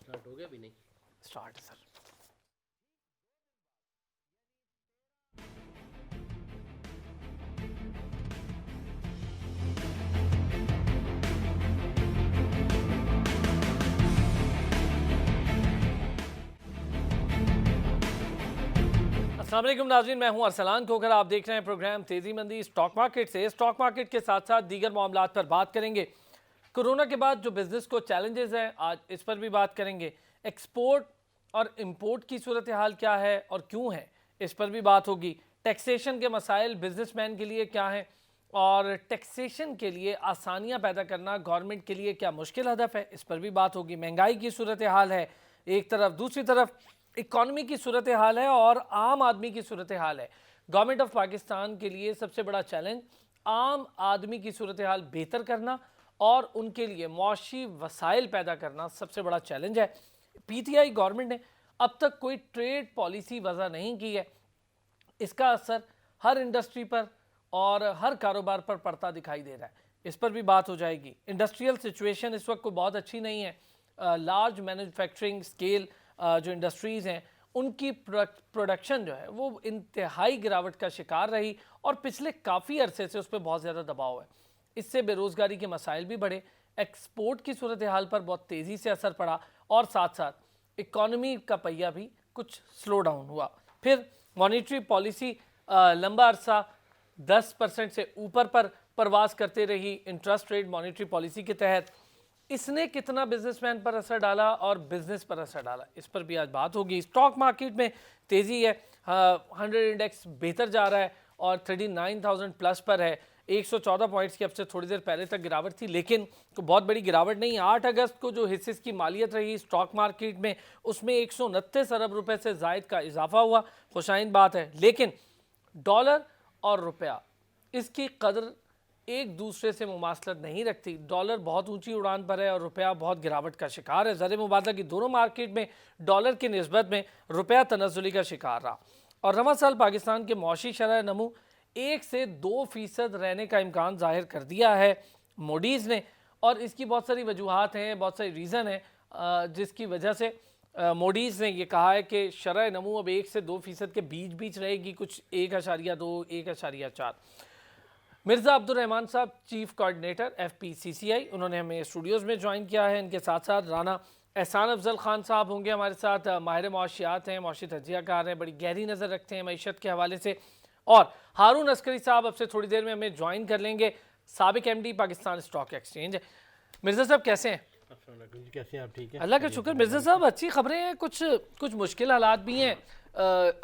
Start हो गया भी नहीं। स्टार्ट है सर। अस्सलाम वालेकुम नाज़रीन, मैं हूं अरसलान खोखर। आप देख रहे हैं प्रोग्राम तेज़ी मंदी स्टॉक मार्केट से। स्टॉक मार्केट के साथ साथ दीगर मामलात पर बात करेंगे। कोरोना के बाद जो बिजनेस को चैलेंजेस हैं, आज इस पर भी बात करेंगे। एक्सपोर्ट और इंपोर्ट की सूरत हाल क्या है और क्यों है, इस पर भी बात होगी। टैक्सेशन के मसाइल बिजनेसमैन के लिए क्या हैं और टैक्सेशन के लिए आसानियां पैदा करना गवर्नमेंट के लिए क्या मुश्किल हदफ है, इस पर भी बात होगी। महंगाई की सूरत हाल है एक तरफ, दूसरी तरफ इकॉनमी की सूरत हाल है और आम आदमी की सूरत हाल है। गवर्नमेंट ऑफ पाकिस्तान के लिए सबसे बड़ा चैलेंज आम आदमी की सूरत हाल बेहतर करना और उनके लिए मुआशी वसाइल पैदा करना सबसे बड़ा चैलेंज है। पीटीआई गवर्नमेंट ने अब तक कोई ट्रेड पॉलिसी वज़ा नहीं की है। इसका असर हर इंडस्ट्री पर और हर कारोबार पर पड़ता दिखाई दे रहा है। इस पर भी बात हो जाएगी। इंडस्ट्रियल सिचुएशन इस वक्त को बहुत अच्छी नहीं है। लार्ज मैन्युफैक्चरिंग स्केल जो इंडस्ट्रीज़ हैं उनकी प्रोडक्शन जो है वो इंतहाई गिरावट का शिकार रही और पिछले काफ़ी अरसे से उस पर बहुत ज़्यादा दबाव है। इससे बेरोज़गारी के मसाइल भी बढ़े, एक्सपोर्ट की सूरत हाल पर बहुत तेज़ी से असर पड़ा और साथ साथ इकॉनमी का पहिया भी कुछ स्लो डाउन हुआ। फिर मॉनेटरी पॉलिसी लंबा अरसा 10% से ऊपर पर परवास करते रही इंटरेस्ट रेट मॉनेटरी पॉलिसी के तहत। इसने कितना बिजनेसमैन पर असर डाला और बिजनेस पर असर डाला, इस पर भी आज बात होगी। स्टॉक मार्केट में तेज़ी है, 100 इंडेक्स बेहतर जा रहा है और 39,000 प्लस पर है। 114 पॉइंट्स की अब से थोड़ी देर पहले तक गिरावट थी, लेकिन तो बहुत बड़ी गिरावट नहीं। 8 अगस्त को जो हिस्से की मालियत रही स्टॉक मार्केट में, उसमें 129 अरब रुपए से जायद का इजाफा हुआ, खुशाइन बात है। लेकिन डॉलर और रुपया इसकी कदर एक दूसरे से मुमासलत नहीं रखती। डॉलर बहुत ऊंची उड़ान पर है और रुपया बहुत गिरावट का शिकार है। ज़र मुबादला की दोनों मार्केट में डॉलर की निस्बत में रुपया तनज़्ज़ुली का शिकार रहा और रवा साल पाकिस्तान के मौशी शरह नमू 1 से 2% रहने का इम्कान जाहिर कर दिया है मोडीज़ ने। और इसकी बहुत सारी वजूहात हैं, बहुत सारी रीज़न है जिसकी वजह से मोडीज़ ने यह कहा है कि शरह नमू अब 1 से 2% के बीच बीच रहेगी, कुछ 1.2 1.4। मिर्ज़ा अब्दुल रहमान साहब चीफ कोऑर्डिनेटर FPCCI, उन्होंने हमें स्टूडियोज़ में ज्वाइन किया है। इनके साथ साथ राना एहसान अफजल खान साहब होंगे हमारे साथ। माहिर मुआशियात हैं, मुआशी तजियाकार हैं, बड़ी गहरी नज़र रखते हैं मईशत के हवाले से। और हारून अस्करी साहब अब से थोड़ी देर में हमें ज्वाइन कर लेंगे, साबिक MD Pakistan stock exchange. Mirza साहब कैसे हैं? कैसे हैं आप? ठीक है, अल्लाह का शुक्र। मिर्ज़ा साहब अच्छी खबरें हैं, कुछ मुश्किल हालात भी हैं।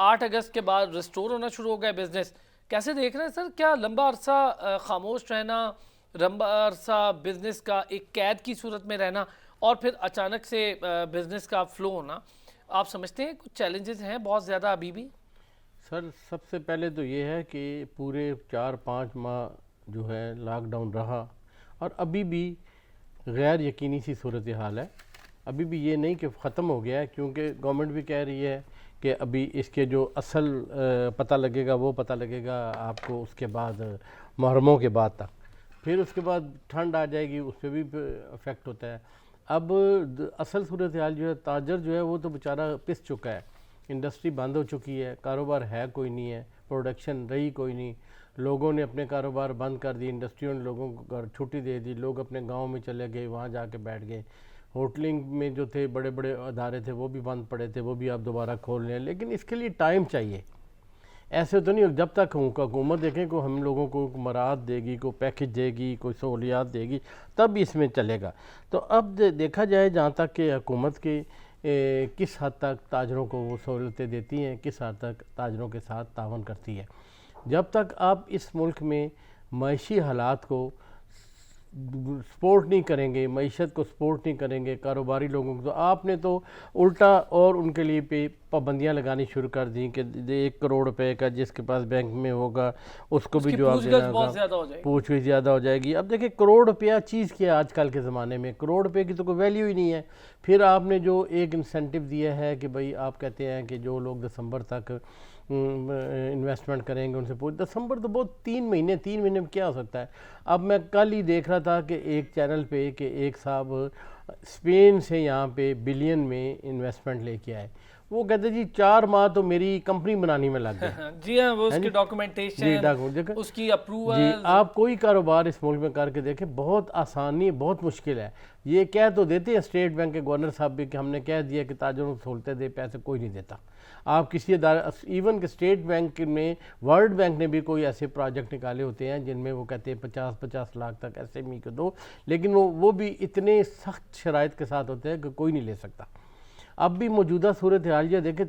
8 अगस्त के बाद रिस्टोर होना शुरू हो गया बिजनेस, कैसे देख रहे हैं सर? क्या लंबा अरसा खामोश रहना, लंबा अरसा बिजनेस का एक कैद की सूरत में रहना और फिर अचानक से बिजनेस का फ्लो होना, आप समझते हैं कुछ चैलेंजेस हैं बहुत ज़्यादा अभी भी? सर सबसे पहले तो ये है कि पूरे 4-5 माह जो है लॉकडाउन रहा और अभी भी गैर यकीनी सी सूरत हाल है। अभी भी ये नहीं कि ख़त्म हो गया है, क्योंकि गवर्नमेंट भी कह रही है कि अभी इसके जो असल पता लगेगा वो पता लगेगा आपको उसके बाद मुहर्रमों के बाद तक, फिर उसके बाद ठंड आ जाएगी, उस पर भी इफ़ेक्ट होता है। अब असल सूरत हाल जो है, ताजर जो है वो तो बेचारा पिस चुका है, इंडस्ट्री बंद हो चुकी है, कारोबार है कोई नहीं है, प्रोडक्शन रही कोई नहीं, लोगों ने अपने कारोबार बंद कर दिए, इंडस्ट्रियों ने लोगों को घर छुट्टी दे दी, लोग अपने गाँव में चले गए, वहाँ जाके बैठ गए। होटलिंग में जो थे बड़े बड़े अदारे थे वो भी बंद पड़े थे, वो भी आप दोबारा खोल लें, लेकिन इसके लिए टाइम चाहिए। ऐसे तो नहीं जब तक हुकूमत देखें को हम लोगों को मराहत देगी, कोई पैकेज देगी, कोई सहूलियात देगी, तब इसमें चलेगा। तो अब देखा जाए जहाँ तक कि हुकूमत की किस हद तक ताजरों को वो सहूलतें देती हैं, किस हद तक ताजरों के साथ तावन करती है। जब तक आप इस मुल्क में मईशी हालात को सपोर्ट नहीं करेंगे, मईशत को सपोर्ट नहीं करेंगे, कारोबारी लोगों को, तो आपने तो उल्टा और उनके लिए पे पाबंदियाँ लगानी शुरू कर दी कि 1 करोड़ रुपए का जिसके पास बैंक में होगा उसको भी जवाब देना होगा, पूछ भी ज़्यादा हो जाएगी। अब देखिए करोड़ रुपया चीज़ क्या है आज कल के ज़माने में, करोड़ रुपये की तो कोई वैल्यू ही नहीं है। फिर आपने जो एक इंसेंटिव दिया है कि भाई आप कहते हैं कि जो लोग दिसंबर तक इन्वेस्टमेंट करेंगे उनसे पूछ, दिसंबर तो बहुत 3 महीने में क्या हो सकता है। अब मैं कल ही देख रहा था कि एक चैनल पे कि एक साहब स्पेन से यहाँ पे बिलियन में इन्वेस्टमेंट लेके आए। वो कहते जी 4 माह तो मेरी कंपनी बनाने में लग गए। जी हाँ, वो उसकी जी, डॉक्यूमेंटेशन, डॉक्यूमेंट देखो उसकी जी, अप्रूवल। आप कोई कारोबार इस मुल्क में करके देखें, बहुत आसानी, बहुत मुश्किल है। ये कह तो देते हैं स्टेट बैंक के गवर्नर साहब भी कि हमने कह दिया कि ताजरों को सहूलतें दे, पैसे कोई नहीं देता। आप किसी इवन के स्टेट बैंक में, वर्ल्ड बैंक ने भी कोई ऐसे प्रोजेक्ट निकाले होते हैं जिनमें वो कहते हैं 50-50 लाख तक SME को दो, लेकिन वो भी इतने सख्त शराइत के साथ होते हैं कि कोई नहीं ले सकता। अब भी मौजूदा सूरत हाल ये देखें,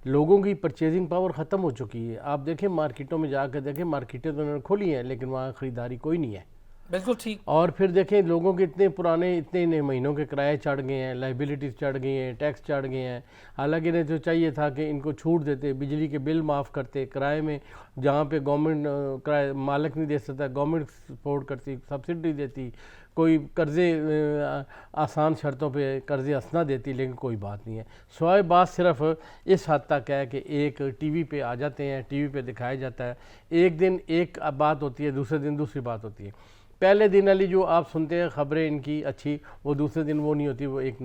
लोगों की परचेजिंग पावर ख़त्म हो चुकी है। आप देखें मार्केटों में जाकर देखें, मार्केटें तो उन्होंने खोली हैं लेकिन वहाँ ख़रीदारी कोई नहीं है। बिल्कुल ठीक। और फिर देखें लोगों के इतने पुराने, इतने महीनों के किराए चढ़ गए हैं, लाइबिलिटीज़ चढ़ गई हैं, टैक्स चढ़ गए हैं। हालांकि इन्हें तो चाहिए था कि इनको छूट देते, बिजली के बिल माफ़ करते, किराए में जहाँ पे गवर्नमेंट किराए मालिक नहीं दे सकता, गवर्नमेंट सपोर्ट करती, सब्सिडी देती, कोई कर्ज़े आसान शर्तों पे कर्ज़े हंसना देती, लेकिन कोई बात नहीं है। सवाए बात सिर्फ इस हद तक है कि एक टीवी पे आ जाते हैं, टीवी पे दिखाया जाता है, एक दिन एक बात होती है, दूसरे दिन दूसरी बात होती है। पहले दिन वाली जो आप सुनते हैं ख़बरें इनकी अच्छी, वो दूसरे दिन वो नहीं होती, वो एक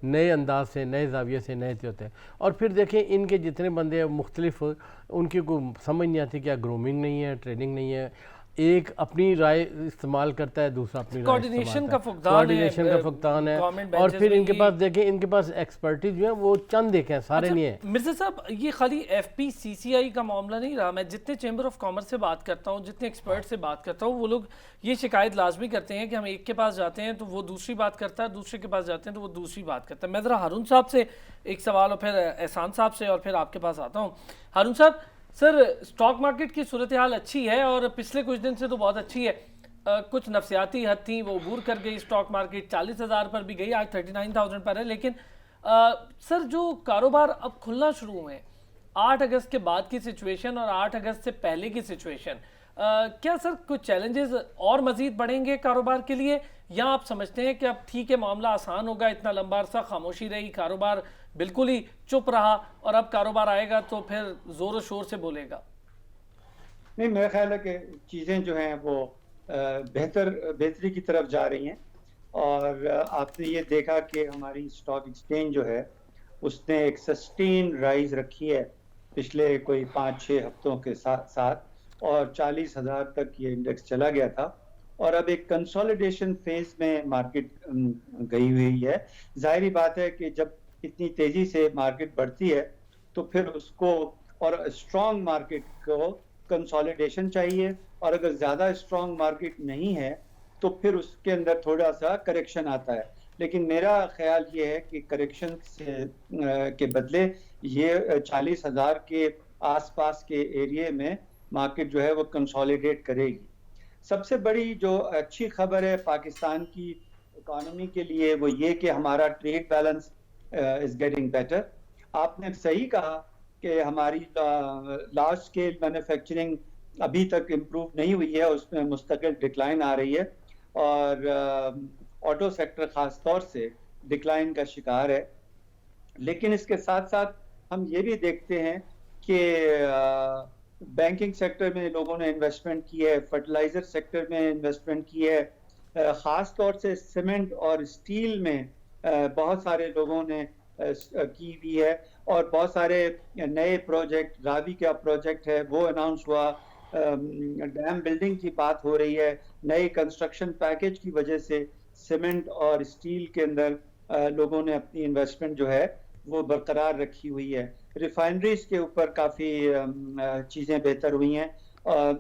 नए अंदाज से, नए जाविये से, नए से होते हैं। और फिर देखें इनके जितने बंदे हैं मुख्तलिफ, उनकी कोई समझ नहीं आती, क्या ग्रूमिंग नहीं है, ट्रेनिंग नहीं है। एक अपनी राय इस्तेमाल करता है, दूसरा अपनी राय कोऑर्डिनेशन का कोऑर्डिनेशन का फुकदान है। और फिर इनके पास देखें, इनके पास एक्सपर्टीज जो है वो चंद देखें, सारे नहीं है। मिर्जा साहब, ये खाली FPCCI का मामला नहीं रहा। मैं जितने चैम्बर ऑफ कॉमर्स से बात करता हूँ, जितने एक्सपर्ट से बात करता हूँ, वो लोग ये शिकायत लाजमी करते हैं कि हम एक के पास जाते हैं तो वो दूसरी बात करता है, दूसरे के पास जाते हैं तो वो दूसरी बात करता है। मैं ज़रा हारून साहब से एक सवाल और फिर एहसान साहब से और फिर आपके पास आता हूँ। हारून साहब, सर स्टॉक मार्केट की सूरत हाल अच्छी है और पिछले कुछ दिन से तो बहुत अच्छी है। कुछ नफसियाती हद थी, वो अबूर कर गई स्टॉक मार्केट, 40,000 पर भी गई, आज 39,000 पर है। लेकिन सर जो कारोबार अब खुलना शुरू हुए हैं, 8 अगस्त के बाद की सिचुएशन और 8 अगस्त से पहले की सिचुएशन, क्या सर कुछ चैलेंजेस और मजीद बढ़ेंगे कारोबार के लिए, या आप समझते हैं कि अब ठीक है मामला आसान होगा, इतना लंबा अरसा खामोशी रही, कारोबार बिल्कुल ही चुप रहा और अब कारोबार आएगा तो फिर जोर शोर से बोलेगा? नहीं, मेरा ख्याल है कि चीज़ें जो हैं वो बेहतरी की तरफ जा रही हैं। और आपने ये देखा कि हमारी स्टॉक एक्सचेंज जो है उसने एक सस्टेन राइज रखी है पिछले कोई 5-6 हफ्तों के साथ और 40,000 तक ये इंडेक्स चला गया था। और अब एक कंसोलिडेशन फेज में मार्केट गई हुई है। जाहिर बात है कि जब इतनी तेजी से मार्केट बढ़ती है तो फिर उसको, और स्ट्रॉन्ग मार्केट को कंसोलिडेशन चाहिए, और अगर ज़्यादा स्ट्रॉन्ग मार्केट नहीं है तो फिर उसके अंदर थोड़ा सा करेक्शन आता है। लेकिन मेरा ख्याल ये है कि करेक्शन से के बदले ये 40,000 के आसपास के एरिया में मार्केट जो है वो कंसोलिडेट करेगी। सबसे बड़ी जो अच्छी खबर है पाकिस्तान की इकोनॉमी के लिए वो ये कि हमारा trade balance is getting better. आपने सही कहा कि हमारी लार्ज स्केल मैन्युफैक्चरिंग अभी तक इम्प्रूव नहीं हुई है, उसमें मुस्तकिल डिक्लाइन आ रही है और ऑटो सेक्टर खास तौर से डिक्लाइन का शिकार है। लेकिन इसके साथ साथ हम ये भी देखते हैं कि बैंकिंग सेक्टर में लोगों ने इन्वेस्टमेंट की है, फर्टिलाइजर सेक्टर में इन्वेस्टमेंट की है, ख़ास तौर से सीमेंट और स्टील में बहुत सारे लोगों ने की हुई है। और बहुत सारे नए प्रोजेक्ट, रावी का प्रोजेक्ट है वो अनाउंस हुआ, डैम बिल्डिंग की बात हो रही है। नए कंस्ट्रक्शन पैकेज की वजह से सीमेंट और स्टील के अंदर लोगों ने अपनी इन्वेस्टमेंट जो है वो बरकरार रखी हुई है। रिफाइनरीज के ऊपर काफ़ी चीज़ें बेहतर हुई हैं।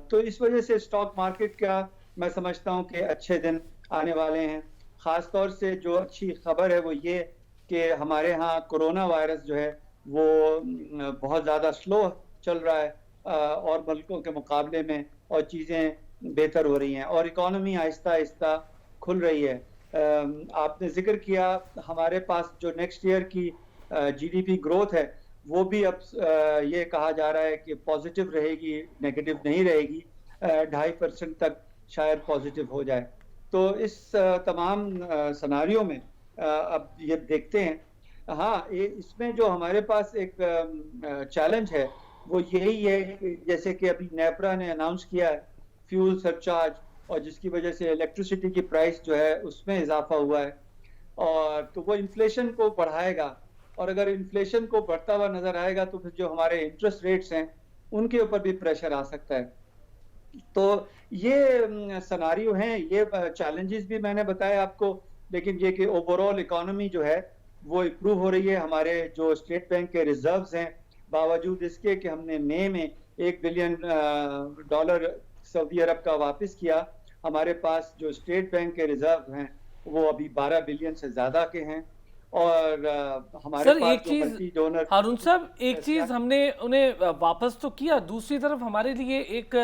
तो इस वजह से स्टॉक मार्केट का मैं समझता हूँ कि अच्छे दिन आने वाले हैं। ख़ास तौर से जो अच्छी खबर है वो ये कि हमारे यहाँ कोरोना वायरस जो है वो बहुत ज़्यादा स्लो चल रहा है और मुल्कों के मुकाबले में, और चीज़ें बेहतर हो रही हैं और इकॉनमी आहिस्ता आहिस्ता खुल रही है। आपने जिक्र किया हमारे पास जो नेक्स्ट ईयर की GDP ग्रोथ है वो भी अब ये कहा जा रहा है कि पॉजिटिव रहेगी, नेगेटिव नहीं रहेगी, 2.5% तक शायद पॉजिटिव हो जाए। तो इस तमाम सिनारियों में अब ये देखते हैं। हाँ, इसमें जो हमारे पास एक चैलेंज है वो यही है, जैसे कि अभी नेपरा ने अनाउंस किया है फ्यूल सरचार्ज, और जिसकी वजह से इलेक्ट्रिसिटी की प्राइस जो है उसमें इजाफा हुआ है। और तो वो इन्फ्लेशन को बढ़ाएगा, और अगर इन्फ्लेशन को बढ़ता हुआ नजर आएगा तो फिर जो हमारे इंटरेस्ट रेट्स हैं उनके ऊपर भी प्रेशर आ सकता है। तो ये सिनारियो हैं, ये चैलेंजेस भी मैंने बताए आपको, लेकिन ये कि ओवरऑल इकोनॉमी जो है वो इम्प्रूव हो रही है। हमारे जो स्टेट बैंक के रिजर्व्स हैं, बावजूद इसके कि हमने मई में $1 बिलियन सऊदी अरब का वापस किया, हमारे पास जो स्टेट बैंक के रिजर्व हैं वो अभी 12 बिलियन से ज्यादा के हैं। और हमारे सर पास एक जो चीज मल्टी डोनर हारून साहब, एक चीज हमने उन्हें वापस तो किया, दूसरी तरफ हमारे लिए एक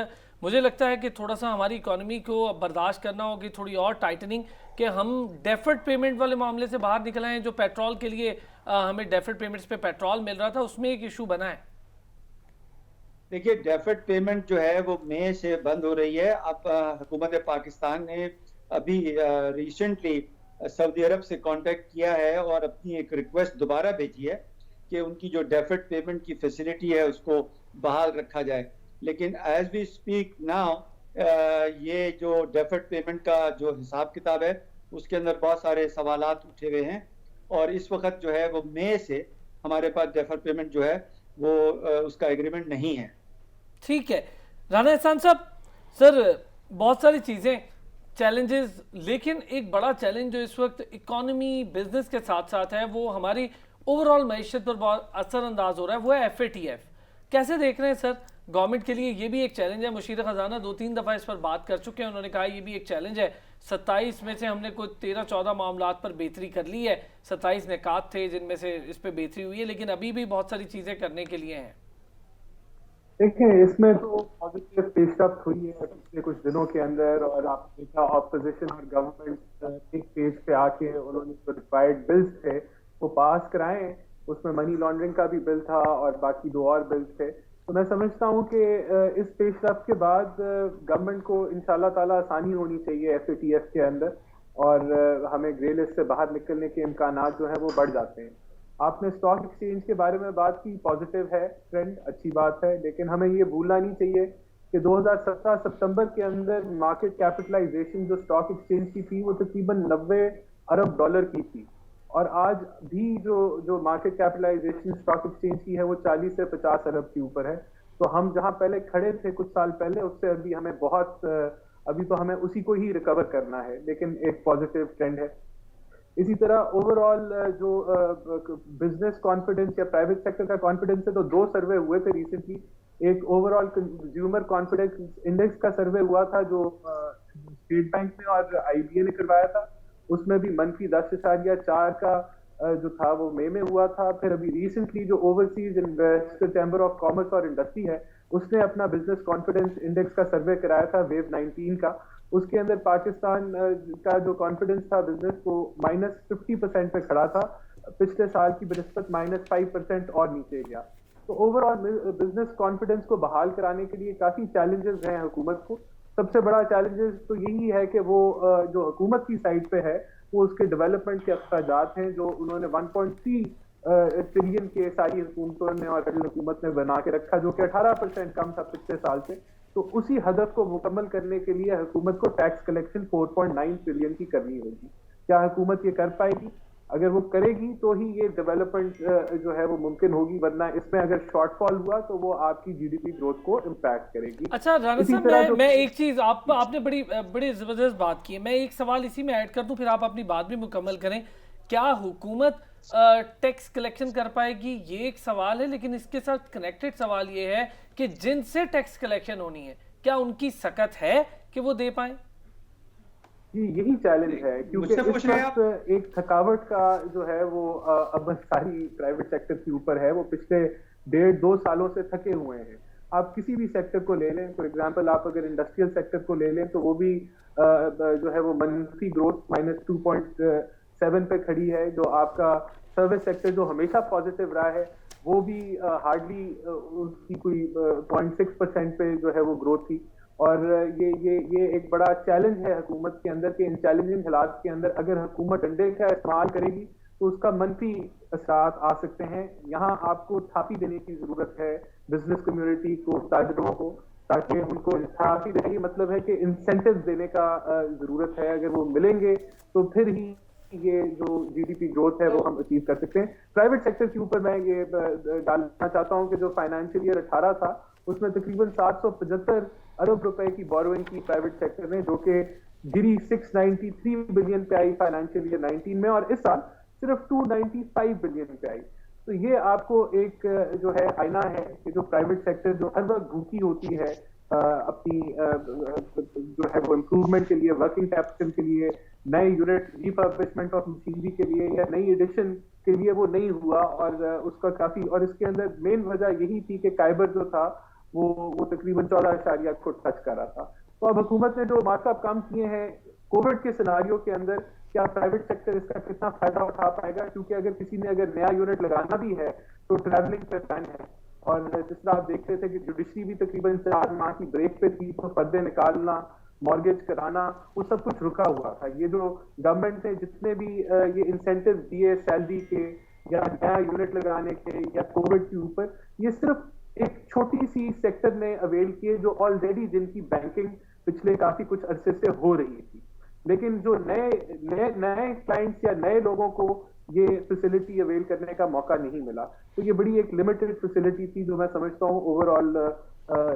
मुझे लगता है कि थोड़ा सा हमारी इकोनॉमी को बर्दाश्त करना होगी, थोड़ी और टाइटनिंग, कि हम डेफर्ड पेमेंट वाले मामले से बाहर निकल आए हैं। जो पेट्रोल के लिए हमें डेफर्ड पेमेंट्स पे पेट्रोल मिल रहा था, उसमें एक इशू बना है। देखिए, डेफर्ड पेमेंट जो है वो मई से बंद हो रही है। अब हुकूमत पाकिस्तान ने अभी रिसेंटली सऊदी अरब से कांटेक्ट किया है और अपनी एक रिक्वेस्ट दोबारा भेजी है कि उनकी जो डेफर्ड पेमेंट की फैसिलिटी है उसको बहाल रखा जाए। लेकिन एज वी स्पीक नाउ ये जो डेफर्ड पेमेंट का जो हिसाब किताब है उसके अंदर बहुत सारे सवालात उठे हुए हैं, और इस वक्त जो है वो मई से हमारे पास डेफर्ड पेमेंट जो है वो उसका एग्रीमेंट नहीं है। ठीक है राना एहसान साहब, सर बहुत सारी चीज़ें चैलेंजेस, लेकिन एक बड़ा चैलेंज जो इस वक्त इकोनॉमी बिजनेस के साथ साथ है वो हमारी ओवरऑल मईशत पर बहुत असरअंदाज हो रहा है, वो है FATF। कैसे देख रहे हैं सर? गवर्नमेंट के लिए ये भी एक चैलेंज है। मुशीर खजाना 2-3 दफ़ा इस पर बात कर चुके हैं, उन्होंने कहा ये भी एक चैलेंज है। 27 में से हमने कोई 13-14 मामलात पर बेहतरी कर ली है, 27 निकात थे जिनमें से इस पर बेहतरी हुई है, लेकिन अभी भी बहुत सारी चीज़ें करने के लिए हैं। देखिए, इसमें तो पॉजिटिव पेशरफ्त हुई है पिछले कुछ दिनों के अंदर, और आपने देखा ऑपोजिशन और गवर्नमेंट एक पेज पे आके उन्होंने जो रिक्वायर्ड बिल्स थे वो पास कराए। उसमें मनी लॉन्ड्रिंग का भी बिल था और बाकी 2 और बिल्स थे। तो मैं समझता हूँ कि इस पेशरफ्त के बाद गवर्नमेंट को इंशाल्लाह ताला आसानी होनी चाहिए FATF के अंदर, और हमें ग्रे लिस्ट से बाहर निकलने के इम्कानात जो है वो बढ़ जाते हैं। आपने स्टॉक एक्सचेंज के बारे में बात की, पॉजिटिव है ट्रेंड, अच्छी बात है, लेकिन हमें ये भूलना नहीं चाहिए कि 2017 सितंबर के अंदर मार्केट कैपिटलाइजेशन जो स्टॉक एक्सचेंज की थी वो तकरीबन $90 अरब की थी, और आज भी जो मार्केट कैपिटलाइजेशन स्टॉक एक्सचेंज की है वो 40 से 50 अरब के ऊपर है। तो हम जहां पहले खड़े थे कुछ साल पहले, उससे अभी हमें अभी तो हमें उसी को ही रिकवर करना है, लेकिन एक पॉजिटिव ट्रेंड है। इसी तरह ओवरऑल जो बिजनेस कॉन्फिडेंस या प्राइवेट सेक्टर का कॉन्फिडेंस है, तो 2 सर्वे हुए थे रिसेंटली। एक ओवरऑल कंज्यूमर कॉन्फिडेंस इंडेक्स का सर्वे हुआ था जो स्टेट बैंक ने और IBA ने करवाया था, उसमें भी -10.4 का जो था वो मई में हुआ था। फिर अभी रिसेंटली जो overseas investor chamber of commerce और इंडस्ट्री है उसने अपना बिजनेस कॉन्फिडेंस इंडेक्स का सर्वे कराया था वेव 19 का। उसके अंदर पाकिस्तान का जो कॉन्फिडेंस था बिजनेस को -50% पे खड़ा था, पिछले साल की बनिस्बत -5% और नीचे गया। तो ओवरऑल बिजनेस कॉन्फिडेंस को बहाल कराने के लिए काफी चैलेंजेस हैं हुकूमत को। सबसे बड़ा चैलेंजेस तो यही है कि वो जो हुकूमत की साइड पे है वो उसके डेवलपमेंट के अखराजात हैं जो उन्होंने 1.3 ट्रिलियन के सारी हुकूमतों ने और फेडरल हुकूमत ने बना के रखा, जो कि 18% कम था पिछले साल से। तो उसी हदफ को मुकम्मल करने के लिए हुकूमत को टैक्स कलेक्शन 4.9 ट्रिलियन की करनी होगी। क्या हुकूमत ये कर पाएगी? अगर वो करेगी तो ही ये डेवलपमेंट जो है वो मुमकिन होगी, वरना इसमें अगर शॉर्टफॉल हुआ तो वो आपकी GDP ग्रोथ को इम्पैक्ट करेगी। अच्छा राना साहब, मैं एक चीज आपने बड़ी जबरदस्त बात की है, मैं एक सवाल इसी में ऐड कर दूं, फिर आप अपनी बात भी मुकम्मल करें। क्या हुकूमत टैक्स कलेक्शन कर पाएगी? ये एक सवाल है, लेकिन इसके साथ कनेक्टेड सवाल ये है कि जिनसे टैक्स कलेक्शन होनी है क्या उनकी सकत है कि वो दे पाए? जी, यही चैलेंज है, क्योंकि इस वक्त एक थकावट का जो है वो अब सारी प्राइवेट सेक्टर के ऊपर है। वो पिछले 1.5-2 सालों से थके हुए हैं। आप किसी भी सेक्टर को ले लें, फॉर एग्जांपल आप अगर इंडस्ट्रियल सेक्टर को ले लें तो वो भी जो है वो मंथली ग्रोथ -2.7 पे खड़ी है। जो आपका सर्विस सेक्टर जो हमेशा पॉजिटिव रहा है वो भी हार्डली उसकी कोई 0.6% पे जो है वो ग्रोथ थी। और ये एक बड़ा चैलेंज है हुकूमत के अंदर कि इन चैलेंजिंग हालात के अंदर अगर हुकूमत डंडे का इस्तेमाल करेगी तो उसका मनफी असरात आ सकते हैं। यहाँ आपको थापी देने की जरूरत है बिजनेस कम्युनिटी को, ताजरों को, ताकि उनको थापी देने की मतलब है कि इंसेंटिव देने का जरूरत है। अगर वो मिलेंगे तो फिर ही ये जो जीडीपी ग्रोथ है वो हम अचीव कर सकते हैं। प्राइवेट सेक्टर के ऊपर मैं ये डालना चाहता हूँ कि जो फाइनेंशियल ईयर 18 था उसमें तकरीबन 775 अरब रुपए की बोरोइंग की प्राइवेट सेक्टर ने, जो कि गिरी 693 बिलियन पे आई फाइनेंशियल ईयर 19 में, और इस साल सिर्फ 295 बिलियन पे आई। तो ये आपको एक जो है आईना है कि जो प्राइवेट सेक्टर जो हर वक्त भूखी होती है अपनी जो है वो इम्प्रूवमेंट के लिए, वर्किंग कैपिटल के लिए, नए यूनिट रिफर्बिशमेंट ऑफ मशीनरी के लिए या नई एडिशन के लिए, वो नहीं हुआ। और उसका काफी, और इसके अंदर मेन वजह यही थी कि काइबर जो था वो तकरीबन 14 को टच कर रहा था। तो अब हुकूमत ने जो मार्कअप काम किए हैं कोविड के सिनारियो के अंदर, क्या प्राइवेट सेक्टर इसका कितना फायदा उठा पाएगा? क्योंकि अगर किसी ने अगर नया यूनिट लगाना भी है तो ट्रैवलिंग पे बैन है, और जिस तरह आप देख रहे थे कि जुडिशरी भी तकरीबन 4 माह की ब्रेक पे थी, तो पर्दे निकालना, मॉर्गेज कराना, वो सब कुछ रुका हुआ था। ये जो गवर्नमेंट ने जितने भी ये इंसेंटिव दिए सैलरी के या नया यूनिट लगाने के या कोविड के ऊपर, ये सिर्फ एक छोटी सी सेक्टर ने अवेल किए जो ऑलरेडी जिनकी बैंकिंग पिछले काफी कुछ अरसे से हो रही थी। लेकिन जो नए क्लाइंट्स या नए लोगों को ये फैसिलिटी अवेल करने का मौका नहीं मिला, तो ये बड़ी एक लिमिटेड फैसिलिटी थी जो मैं समझता हूँ ओवरऑल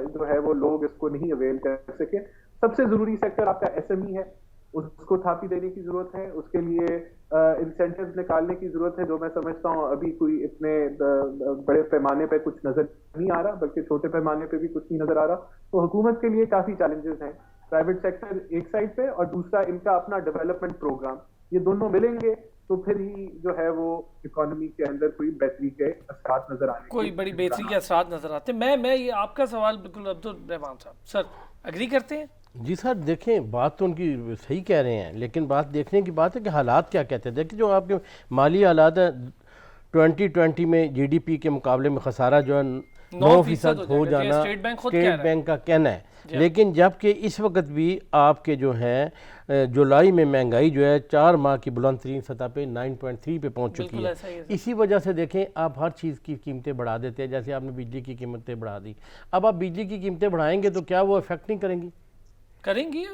जो है वो लोग इसको नहीं अवेल कर सके। सबसे जरूरी सेक्टर आपका एसएमई है, उसको थापी देने की जरूरत है, उसके लिए इंसेंटिव्स निकालने की जरूरत है, जो मैं समझता हूँ अभी कोई इतने बड़े पैमाने पे कुछ नजर नहीं आ रहा, बल्कि छोटे पैमाने पे भी कुछ नहीं नजर आ रहा। तो हुकूमत के लिए काफी चैलेंजेस हैं, प्राइवेट सेक्टर एक साइड पे और दूसरा इनका अपना डेवलपमेंट प्रोग्राम, ये दोनों मिलेंगे तो फिर ही जो है वो इकोनॉमी के अंदर कोई बेहतरी के असरात नजर आने, कोई बड़ी बेहतरी के असरात नजर आते हैं। मैं ये आपका सवाल बिल्कुल अब्दुल रहमान साहब, सर एग्री करते हैं? जी सर, देखें बात तो उनकी सही कह रहे हैं, लेकिन बात देखने की बात है कि हालात क्या कहते हैं। देखिए जो आपके माली हालात है, 2020 में जीडीपी के मुकाबले में खसारा जो है 9% हो जाना स्टेट बैंक का कहना है। लेकिन जबकि इस वक्त भी आपके जो हैं जुलाई में महंगाई जो है 4 माह की बुलंद तरीन सतह पे 9.3 पे पहुंच चुकी है। इसी वजह से देखें आप हर चीज़ की कीमतें बढ़ा देते हैं, जैसे आपने बिजली की कीमतें बढ़ा दी। अब आप बिजली की कीमतें बढ़ाएंगे तो क्या वो इफेक्ट नहीं करेंगी? करेंगी।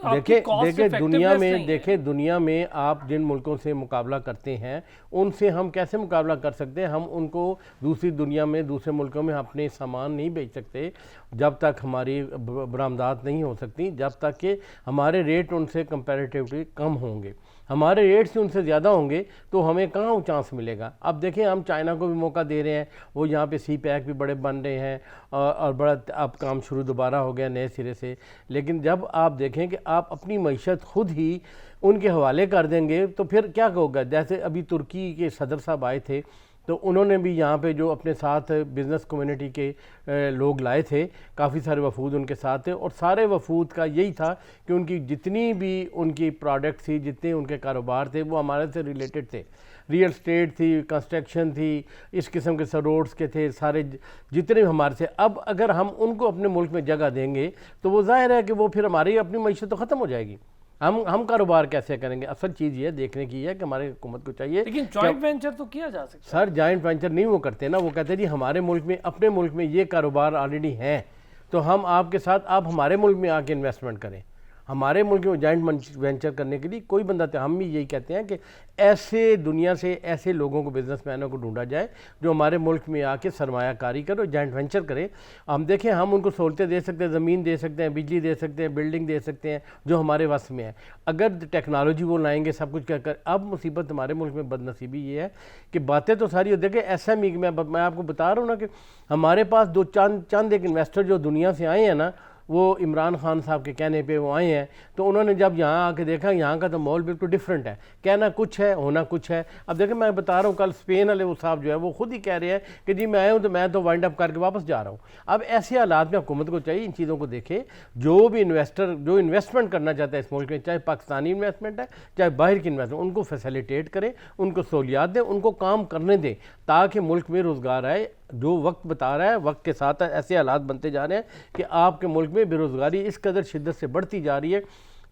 देखे दुनिया में आप जिन मुल्कों से मुकाबला करते हैं उनसे हम कैसे मुकाबला कर सकते हैं? हम उनको दूसरी दुनिया में, दूसरे मुल्कों में अपने सामान नहीं बेच सकते जब तक हमारी बरामदात नहीं हो सकती, जब तक कि हमारे रेट उनसे कंपैरेटिवली कम होंगे। हमारे रेट से उनसे ज़्यादा होंगे तो हमें कहाँ चांस मिलेगा। अब देखें हम चाइना को भी मौका दे रहे हैं, वो यहाँ पे सी पैक भी बड़े बन रहे हैं और बड़ा अब काम शुरू दोबारा हो गया नए सिरे से। लेकिन जब आप देखें कि आप अपनी मईशत खुद ही उनके हवाले कर देंगे तो फिर क्या होगा? जैसे अभी तुर्की के सदर साहब आए थे तो उन्होंने भी यहाँ पे जो अपने साथ बिज़नेस कम्युनिटी के लोग लाए थे, काफ़ी सारे वफूद उनके साथ थे, और सारे वफूद का यही था कि उनकी जितनी भी उनकी प्रोडक्ट थी, जितने उनके कारोबार थे, वो हमारे से रिलेटेड थे। रियल स्टेट थी, कंस्ट्रक्शन थी, इस किस्म के रोड्स के थे, सारे जितने भी हमारे से। अब अगर हम उनको अपने मुल्क में जगह देंगे तो वो जाहिर है कि वो फिर हमारी अपनी मईशत तो ख़त्म हो जाएगी। हम कारोबार कैसे करेंगे? असल चीज़ ये देखने की है कि हमारे हुकूमत को चाहिए। लेकिन जॉइंट वेंचर तो किया जा सकता है। सर जॉइंट वेंचर नहीं वो करते ना, वो कहते हैं जी हमारे मुल्क में, अपने मुल्क में ये कारोबार ऑलरेडी हैं तो हम आपके साथ, आप हमारे मुल्क में आके इन्वेस्टमेंट करें। हमारे मुल्क में जॉइंट वेंचर करने के लिए कोई बंदा, हम भी यही कहते हैं कि ऐसे दुनिया से ऐसे लोगों को, बिजनेसमैनों को ढूंढा जाए जो हमारे मुल्क में आके सरमायाकारी करें और जॉइंट वेंचर करें। हम देखें हम उनको सहूलतें दे सकते हैं, ज़मीन दे सकते हैं, बिजली दे सकते हैं, बिल्डिंग दे सकते हैं, जो हमारे वस में है। अगर टेक्नोलॉजी वो लाएंगे सब कुछ कहकर। अब मुसीबत हमारे मुल्क में बदनसीबी ये है कि बातें तो सारी, देखें SME मैं आपको बता रहा हूँ ना कि हमारे पास दो चंद एक इन्वेस्टर जो दुनिया से आए हैं ना, वो इमरान खान साहब के कहने पे वो आए हैं, तो उन्होंने जब यहाँ आके देखा यहाँ का तो माहौल बिल्कुल डिफरेंट है, कहना कुछ है होना कुछ है। अब देखिए मैं बता रहा हूँ, कल स्पेन वाले वो साहब जो है वो खुद ही कह रहे हैं कि जी मैं आया हूँ तो मैं तो वाइंड अप करके वापस जा रहा हूँ। अब ऐसे हालात में हुकूमत को चाहिए इन चीज़ों को देखे। जो भी इन्वेस्टर जो इन्वेस्टमेंट करना चाहता है इस मुल्क में, चाहे पाकिस्तानी इन्वेस्टमेंट है चाहे बाहर की इन्वेस्टमेंट, उनको फैसिलिटेट करें, उनको सहूलियात दें, उनको काम करने दें ताकि मुल्क में रोज़गार आए। जो वक्त बता रहा है, वक्त के साथ ऐसे हालात बनते जा रहे हैं कि आपके मुल्क में बेरोज़गारी इस कदर शिद्दत से बढ़ती जा रही है।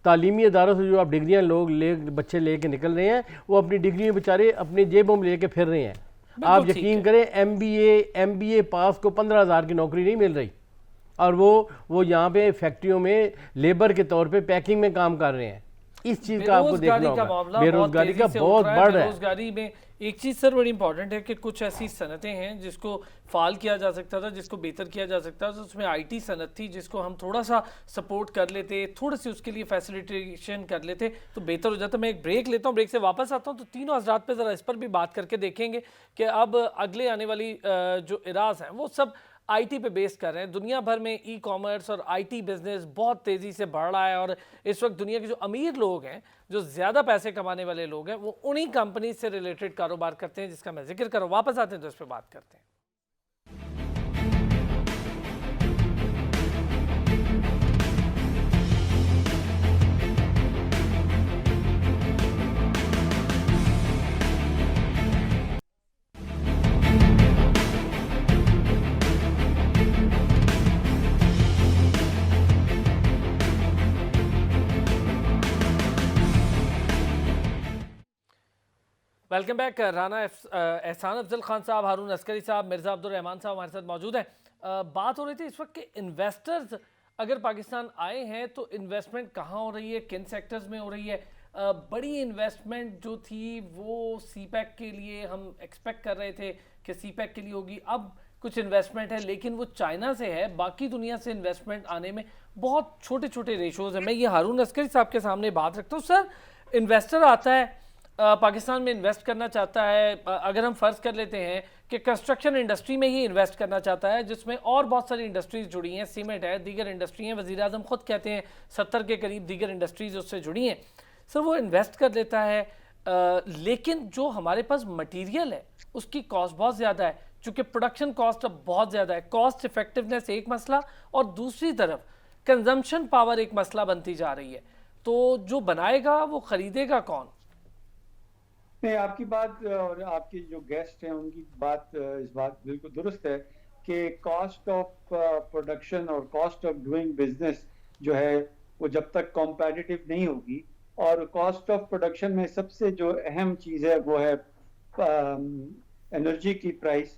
तालीमी इदारों से जो आप डिग्रियां बच्चे लेके निकल रहे हैं, वो अपनी डिग्री बेचारे अपनी जेबों में लेके फिर रहे हैं। आप यकीन करें MBA पास को 15,000 की नौकरी नहीं मिल रही, और वो यहाँ पे फैक्ट्रियों में लेबर के तौर पे पैकिंग में काम कर रहे हैं। इस चीज़ का आपको देखना बेरोजगारी का होगा। मामला बेरोजगारी तेजी का से बहुत उठ रहा है। बढ़ रहा है। बेरोजगारी में एक चीज सर बड़ी इंपॉर्टेंट है कि कुछ ऐसी सनतें हैं जिसको फाल किया जा सकता था, जिसको बेहतर किया जा सकता था। उसमें आईटी सनत थी जिसको हम थोड़ा सा सपोर्ट कर लेते, थोड़ी सी उसके लिए फैसिलिटेशन कर लेते तो बेहतर हो जाता। मैं एक ब्रेक लेता हूँ, ब्रेक से वापस आता हूँ तो तीनों हजरात पे ज़रा इस पर भी बात करके देखेंगे कि अब अगले आने वाली जो इराज हैं वो सब आईटी पे बेस कर रहे हैं। दुनिया भर में ई कॉमर्स और आईटी बिजनेस बहुत तेज़ी से बढ़ रहा है और इस वक्त दुनिया के जो अमीर लोग हैं, जो ज़्यादा पैसे कमाने वाले लोग हैं, वो उन्हीं कंपनी से रिलेटेड कारोबार करते हैं जिसका मैं जिक्र करूँ। वापस आते हैं तो इस पर बात करते हैं। Welcome back. राना एहसान अफजल खान साहब, हारून अस्करी साहब, मिर्ज़ा अब्दुल रहमान साहब हमारे साथ मौजूद हैं। बात हो रही थी इस वक्त कि इन्वेस्टर्स अगर पाकिस्तान आए हैं तो इन्वेस्टमेंट कहाँ हो रही है, किन सेक्टर्स में हो रही है। बड़ी इन्वेस्टमेंट जो थी वो सीपैक के लिए हम एक्सपेक्ट कर रहे थे कि सीपैक के लिए होगी। अब कुछ इन्वेस्टमेंट है लेकिन वो चाइना से है, बाकी दुनिया से इन्वेस्टमेंट आने में बहुत छोटे छोटे रेशोज़ हैं। मैं ये हारून अस्करी साहब के सामने बात रखता हूँ। सर, इन्वेस्टर आता है पाकिस्तान में इन्वेस्ट करना चाहता है, अगर हम फ़र्ज़ कर लेते हैं कि कंस्ट्रक्शन इंडस्ट्री में ही इन्वेस्ट करना चाहता है जिसमें और बहुत सारी इंडस्ट्रीज़ जुड़ी हैं, सीमेंट है, दीगर इंडस्ट्री हैं, वज़ीर आज़म ख़ुद कहते हैं 70 के करीब दीगर इंडस्ट्रीज़ उससे जुड़ी हैं। सर, वो इन्वेस्ट कर लेता है लेकिन जो हमारे पास मटीरियल है उसकी कॉस्ट बहुत ज़्यादा है, चूँकि प्रोडक्शन कॉस्ट अब बहुत ज़्यादा है। कॉस्ट इफेक्टिवनेस एक मसला और दूसरी तरफ कंजम्पशन पावर एक मसला बनती जा रही है। तो जो बनाएगा वो ख़रीदेगा कौन? नहीं, आपकी बात और आपके जो गेस्ट हैं उनकी बात इस बात बिल्कुल दुरुस्त है कि कॉस्ट ऑफ प्रोडक्शन और कॉस्ट ऑफ डूइंग बिजनेस जो है वो जब तक कॉम्पिटिटिव नहीं होगी, और कॉस्ट ऑफ प्रोडक्शन में सबसे जो अहम चीज़ है वो है एनर्जी की price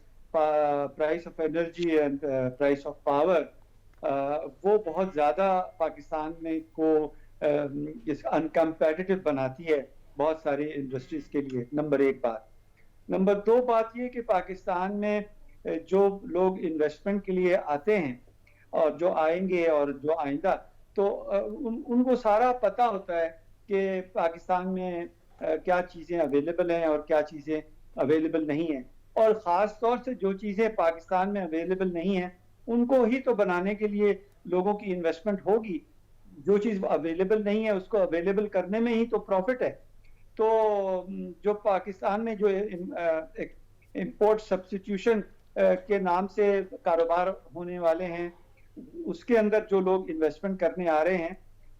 of energy and price of power. वो बहुत ज़्यादा पाकिस्तान में को अनकम्पेटिटिव बनाती है बहुत सारी इंडस्ट्रीज के लिए। नंबर एक बात। नंबर दो बात ये कि पाकिस्तान में जो लोग इन्वेस्टमेंट के लिए आते हैं और जो आएंगे और जो आइंदा, तो उनको सारा पता होता है कि पाकिस्तान में क्या चीज़ें अवेलेबल हैं और क्या चीज़ें अवेलेबल नहीं हैं, और ख़ास तौर से जो चीज़ें पाकिस्तान में अवेलेबल नहीं हैं उनको ही तो बनाने के लिए लोगों की इन्वेस्टमेंट होगी। जो चीज़ अवेलेबल नहीं है उसको अवेलेबल करने में ही तो प्रॉफिट है। तो जो पाकिस्तान में जो इंपोर्ट सब्स्टिट्यूशन के नाम से कारोबार होने वाले हैं उसके अंदर जो लोग इन्वेस्टमेंट करने आ रहे हैं,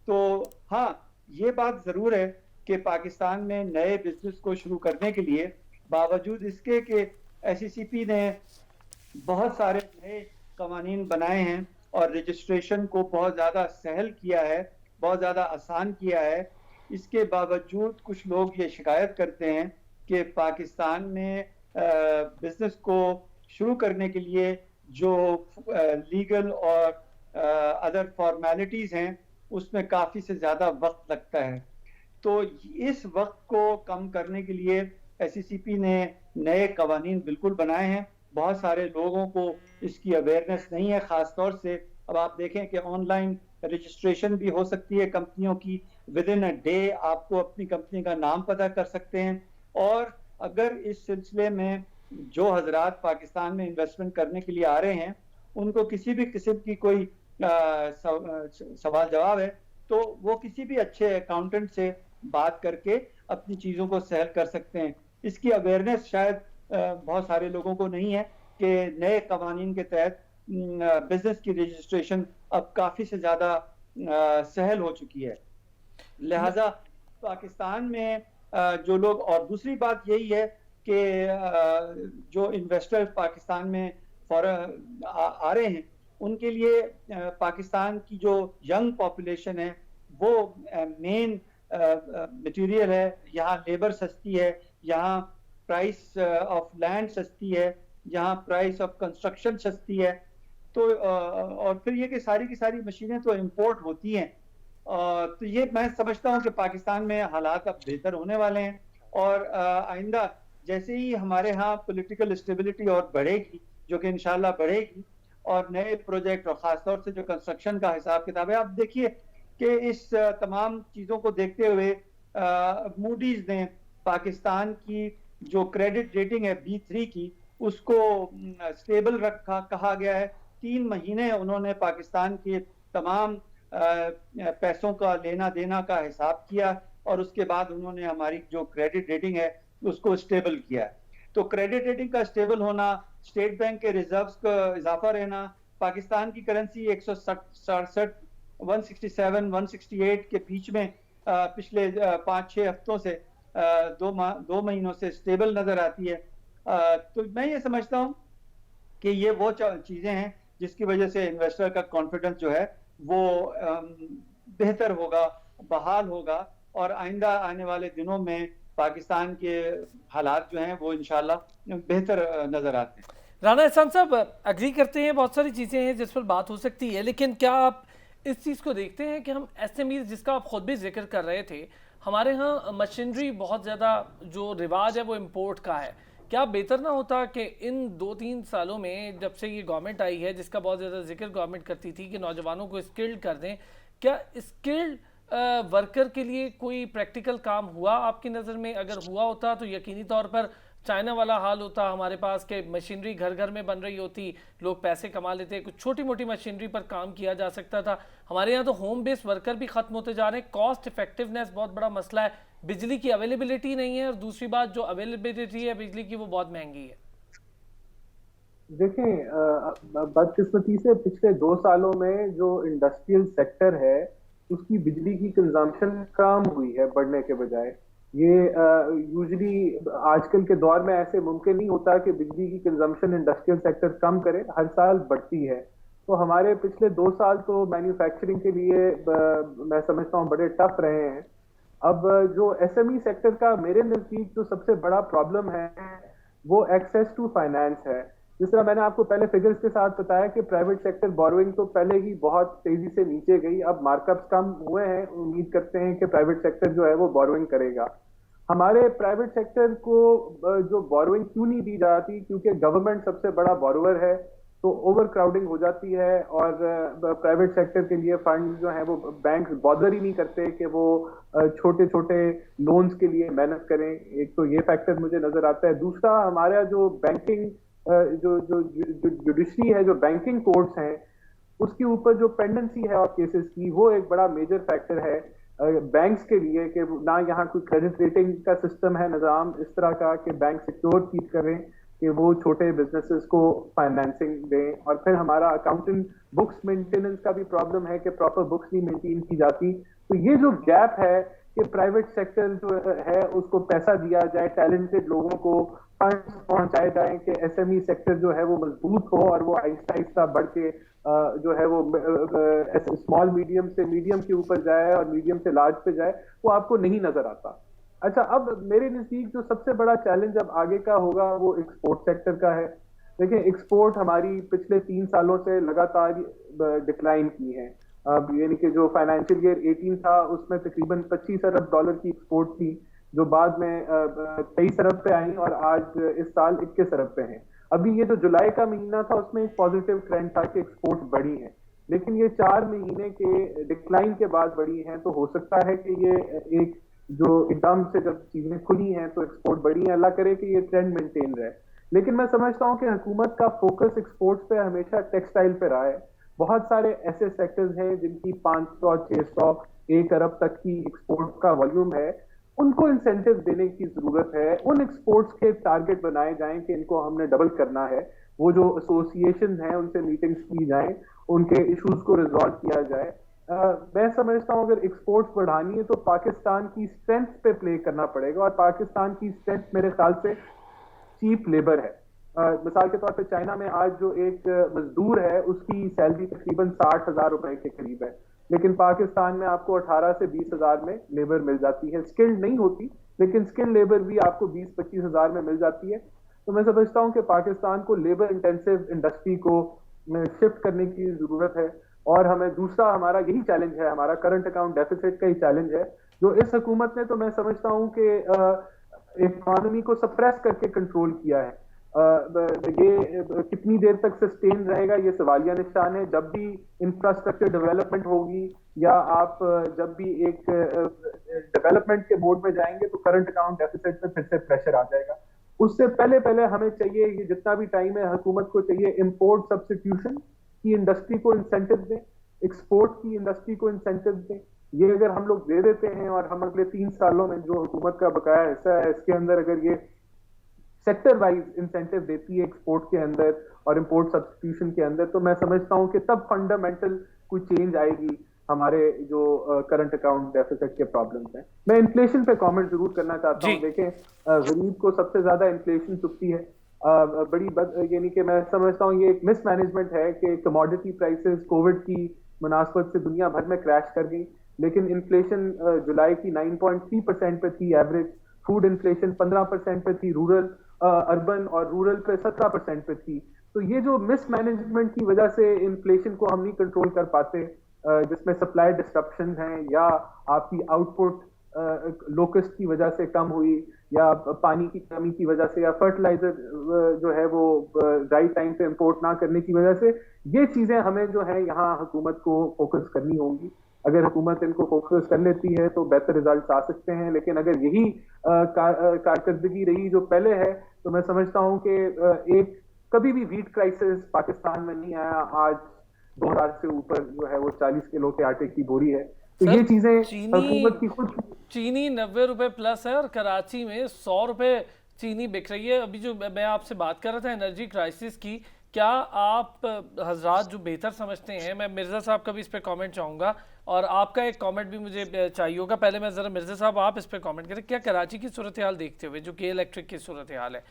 तो हाँ, ये बात ज़रूर है कि पाकिस्तान में नए बिजनेस को शुरू करने के लिए बावजूद इसके कि SECP ने बहुत सारे नए कवानीन बनाए हैं और रजिस्ट्रेशन को बहुत ज़्यादा सहल किया है, बहुत ज़्यादा आसान किया है, इसके बावजूद कुछ लोग ये शिकायत करते हैं कि पाकिस्तान में बिजनेस को शुरू करने के लिए जो लीगल और अदर फॉर्मेलिटीज़ हैं उसमें काफ़ी से ज़्यादा वक्त लगता है। तो इस वक्त को कम करने के लिए SECP ने नए कवानीन बिल्कुल बनाए हैं। बहुत सारे लोगों को इसकी अवेयरनेस नहीं है। ख़ास तौर से अब आप देखें कि ऑनलाइन रजिस्ट्रेशन भी हो सकती है कंपनियों की। विद इन अ डे आपको अपनी कंपनी का नाम पता कर सकते हैं। और अगर इस सिलसिले में जो हजरात पाकिस्तान में इन्वेस्टमेंट करने के लिए आ रहे हैं उनको किसी भी किस्म की कोई सवाल जवाब है तो वो किसी भी अच्छे अकाउंटेंट से बात करके अपनी चीज़ों को सहल कर सकते हैं। इसकी अवेयरनेस शायद बहुत सारे लोगों को नहीं है कि नए कवानीन के तहत बिजनेस की रजिस्ट्रेशन अब काफ़ी से ज़्यादा सहल हो चुकी है। लिहाजा पाकिस्तान में जो लोग, और दूसरी बात यही है कि जो इन्वेस्टर पाकिस्तान में आ रहे हैं उनके लिए पाकिस्तान की जो यंग पॉपुलेशन है वो मेन मटेरियल है। यहाँ लेबर सस्ती है, यहाँ प्राइस ऑफ लैंड सस्ती है, यहाँ प्राइस ऑफ कंस्ट्रक्शन सस्ती है। तो और फिर ये कि सारी की सारी मशीनें तो इंपोर्ट होती हैं तो ये मैं समझता हूँ कि पाकिस्तान में हालात अब बेहतर होने वाले हैं, और आइंदा जैसे ही हमारे यहाँ पॉलिटिकल स्टेबिलिटी और बढ़ेगी, जो कि इंशाल्लाह बढ़ेगी, और नए प्रोजेक्ट और ख़ासतौर से जो कंस्ट्रक्शन का हिसाब किताब है, आप देखिए कि इस तमाम चीज़ों को देखते हुए मूडीज़ ने पाकिस्तान की जो क्रेडिट रेटिंग है B3 की, उसको स्टेबल रखा कहा गया है। 3 महीने उन्होंने पाकिस्तान के तमाम पैसों का लेना देना का हिसाब किया, और उसके बाद उन्होंने हमारी जो क्रेडिट रेटिंग है उसको स्टेबल किया। तो क्रेडिट रेटिंग का स्टेबल होना, स्टेट बैंक के रिजर्व्स का इजाफा रहना, पाकिस्तान की करेंसी 167 168 के बीच में पिछले 5-6 हफ्तों से 2 महीनों से स्टेबल नजर आती है। तो मैं ये समझता हूँ कि ये वो चीजें हैं जिसकी वजह से इन्वेस्टर का कॉन्फिडेंस जो है वो बेहतर होगा, बहाल होगा, और आइंदा आने वाले दिनों में पाकिस्तान के हालात जो हैं वो इंशाल्लाह बेहतर नजर आते हैं। राना एहसान साहब, अग्री करते हैं, बहुत सारी चीज़ें हैं जिस पर बात हो सकती है, लेकिन क्या आप इस चीज़ को देखते हैं कि हम SMEs, जिसका आप खुद भी जिक्र कर रहे थे, हमारे यहाँ मशीनरी बहुत ज़्यादा जो रिवाज है वो इम्पोर्ट का है, क्या बेहतर ना होता कि इन 2-3 सालों में जब से ये गवर्नमेंट आई है, जिसका बहुत ज़्यादा जिक्र गवर्नमेंट करती थी कि नौजवानों को स्किल्ड कर दें, क्या स्किल्ड वर्कर के लिए कोई प्रैक्टिकल काम हुआ आपकी नज़र में? अगर हुआ होता तो यकीनी तौर पर चाइना वाला हाल होता हमारे पास के मशीनरी घर घर में बन रही होती, लोग पैसे कमा लेते, कुछ छोटी मोटी मशीनरी पर काम किया जा सकता था। हमारे यहाँ तो होम बेस्ड वर्कर भी खत्म होते जा रहे हैं। कॉस्ट इफेक्टिवनेस बहुत बड़ा मसला है, बिजली की अवेलेबिलिटी नहीं है, और दूसरी बात जो अवेलेबिलिटी है बिजली की वो बहुत महंगी है। देखें, बदकिस्मती से पिछले 2 सालों में जो इंडस्ट्रियल सेक्टर है उसकी बिजली की कंजम्पशन कम हुई है बढ़ने के बजाय। ये यूजली आजकल के दौर में ऐसे मुमकिन नहीं होता कि बिजली की कंजम्पशन इंडस्ट्रियल सेक्टर कम करे, हर साल बढ़ती है। तो हमारे पिछले 2 साल तो मैन्युफैक्चरिंग के लिए मैं समझता हूँ बड़े टफ रहे हैं। अब जो SME सेक्टर का मेरे नजदीक जो सबसे बड़ा प्रॉब्लम है वो एक्सेस टू फाइनेंस है। जिस तरह मैंने आपको पहले फिगर्स के साथ बताया कि प्राइवेट सेक्टर बोरोइंग तो पहले ही बहुत तेजी से नीचे गई, अब मार्कअप्स कम हुए हैं, उम्मीद करते हैं कि प्राइवेट सेक्टर जो है वो बोरोइंग करेगा। हमारे प्राइवेट सेक्टर को जो बोरोइंग क्यों नहीं दी जाती, क्योंकि गवर्नमेंट सबसे बड़ा बोरोवर है, तो ओवर क्राउडिंग हो जाती है, और प्राइवेट सेक्टर के लिए फंड जो है वो बैंक बॉदर ही नहीं करते कि वो छोटे छोटे लोन्स के लिए मेहनत करें। एक तो ये फैक्टर मुझे नजर आता है। दूसरा, हमारा जो बैंकिंग जो जो जुडिशरी है, जो बैंकिंग कोर्ट्स हैं, उसके ऊपर जो पेंडेंसी है और केसेस की, वो एक बड़ा मेजर फैक्टर है बैंक्स के लिए, कि ना यहाँ कोई क्रेडिट रेटिंग का सिस्टम है, निज़ाम इस तरह का कि बैंक सिक्योर फील करें कि वो छोटे बिजनेसेस को फाइनेंसिंग दें। और फिर हमारा अकाउंटिंग बुक्स मेंटेनेंस का भी प्रॉब्लम है कि प्रॉपर बुक्स नहीं मेंटेन की जाती। तो ये जो गैप है कि प्राइवेट सेक्टर जो है उसको पैसा दिया जाए, टैलेंटेड लोगों को फंड्स पहुंचाए जाए कि SME सेक्टर जो है वो मजबूत हो और वो आहिस्ता आहिस्ता बढ़ के जो है वो स्मॉल मीडियम से मीडियम के ऊपर जाए और मीडियम से लार्ज पे जाए, वो आपको नहीं नजर आता। अच्छा, अब मेरे नजदीक जो सबसे बड़ा चैलेंज अब आगे का होगा वो एक्सपोर्ट सेक्टर का है। देखिए, एक्सपोर्ट हमारी पिछले 3 सालों से लगातार डिक्लाइन की है। अब यानी कि जो फाइनेंशियल ईयर 18 था उसमें तकरीबन $25 अरब की एक्सपोर्ट थी, जो बाद में 23 अरब पे आई, और आज इस साल 21 अरब पे हैं। अभी ये जो जुलाई का महीना था उसमें एक पॉजिटिव ट्रेंड था कि एक्सपोर्ट बढ़ी है, लेकिन ये 4 महीने के डिक्लाइन के बाद बढ़ी है। तो हो सकता है कि ये एक जो एकदम से जब चीजें खुली हैं तो एक्सपोर्ट बढ़ी है, अल्लाह करे कि ये ट्रेंड मेंटेन रहे। लेकिन मैं समझता हूँ कि हुकूमत का फोकस एक्सपोर्ट्स पे हमेशा टेक्सटाइल पे रहा है। बहुत सारे ऐसे सेक्टर्स हैं जिनकी 500, 600, 1 अरब तक की एक्सपोर्ट का वॉल्यूम है, उनको इंसेंटिव देने की जरूरत है। उन एक्सपोर्ट्स के टारगेट बनाए जाएं कि इनको हमने डबल करना है। वो जो एसोसिएशन हैं उनसे मीटिंग्स की जाएं, उनके इश्यूज को रिजॉल्व किया जाए। मैं समझता हूं अगर एक्सपोर्ट्स बढ़ानी है तो पाकिस्तान की स्ट्रेंथ पे प्ले करना पड़ेगा, और पाकिस्तान की स्ट्रेंथ मेरे ख्याल से चीप लेबर है। मिसाल के तौर पे चाइना में आज जो एक मजदूर है उसकी सैलरी तकरीबन 60,000 रुपए के करीब है, लेकिन पाकिस्तान में आपको 18 से 20 हजार में लेबर मिल जाती है। स्किल्ड नहीं होती, लेकिन स्किल्ड लेबर भी आपको 20-25 हजार में मिल जाती है। तो मैं समझता हूं कि पाकिस्तान को लेबर इंटेंसिव इंडस्ट्री को शिफ्ट करने की जरूरत है, और हमें दूसरा हमारा यही चैलेंज है, हमारा करंट अकाउंट डेफिसिट का ही चैलेंज है, जो इस हुकूमत ने, तो मैं समझता हूँ कि इकोनॉमी को सप्रेस करके कंट्रोल किया है। ये कितनी देर तक सस्टेन रहेगा, ये सवालिया निशान है। जब भी इंफ्रास्ट्रक्चर डेवलपमेंट होगी या आप जब भी एक डेवलपमेंट के मोड में जाएंगे तो करंट अकाउंट डेफिसिट पे फिर से प्रेशर आ जाएगा। उससे पहले पहले हमें चाहिए, ये जितना भी टाइम है, हुकूमत को चाहिए इंपोर्ट सब्स्टिट्यूशन की इंडस्ट्री को इंसेंटिव दें, एक्सपोर्ट की इंडस्ट्री को इंसेंटिव दें। ये अगर हम लोग दे देते हैं और हम अगले 3 सालों में जो हुकूमत का बकाया हिस्सा है इसके अंदर अगर ये सेक्टर वाइज इंसेंटिव देती है एक्सपोर्ट के अंदर और इंपोर्ट सब्स्टिट्यूशन के अंदर, तो मैं समझता हूं कि तब फंडामेंटल कोई चेंज आएगी हमारे जो करंट अकाउंट डेफिसिट के प्रॉब्लम्स हैं। मैं इन्फ्लेशन पे कमेंट जरूर करना चाहता हूं। देखें, गरीब को सबसे ज्यादा इन्फ्लेशन चुभती है। यानी कि मैं समझता हूं ये एक मिसमैनेजमेंट है कि कमोडिटी प्राइसेस कोविड की मुनासबत से दुनिया भर में क्रैश कर गई, लेकिन इन्फ्लेशन जुलाई की 9.3% पे थी एवरेज, फूड इन्फ्लेशन 15% पे थी, रूरल अर्बन और रूरल पे 17% पे थी। तो ये जो मिसमैनेजमेंट की वजह से इन्फ्लेशन को हम नहीं कंट्रोल कर पाते, जिसमें सप्लाई डिस्ट्रप्शन है या आपकी आउटपुट लोकस्ट की वजह से कम हुई या पानी की कमी की वजह से या फर्टिलाइजर जो है वो राइट टाइम पे इंपोर्ट ना करने की वजह से, ये चीजें हमें जो है यहाँ हुकूमत को फोकस करनी होंगी। अगर हुकूमत इनको फोकस कर लेती है तो बेहतर रिजल्ट आ सकते हैं, लेकिन अगर यही कारकर्दगी रही जो पहले है तो मैं समझता हूँ कि एक कभी भी व्हीट क्राइसिस पाकिस्तान में नहीं आया। आज $2 से ऊपर जो है वो 40 किलो के आटे की बोरी है। तो ये चीजें हुकूमत की खुद, चीनी 90 रुपए प्लस है और कराची में 100 रुपए चीनी बिक रही है। अभी जो मैं आपसे बात कर रहा था एनर्जी क्राइसिस की, क्या आप हजरात जो बेहतर समझते हैं, मैं मिर्ज़ा साहब का भी इस पे कमेंट चाहूँगा और आपका एक कमेंट भी मुझे चाहिए होगा। पहले मैं ज़रा मिर्ज़ा साहब आप इस पे कमेंट करें, क्या कराची की सूरत हाल देखते हुए जो के इलेक्ट्रिक की सूरत हाल है,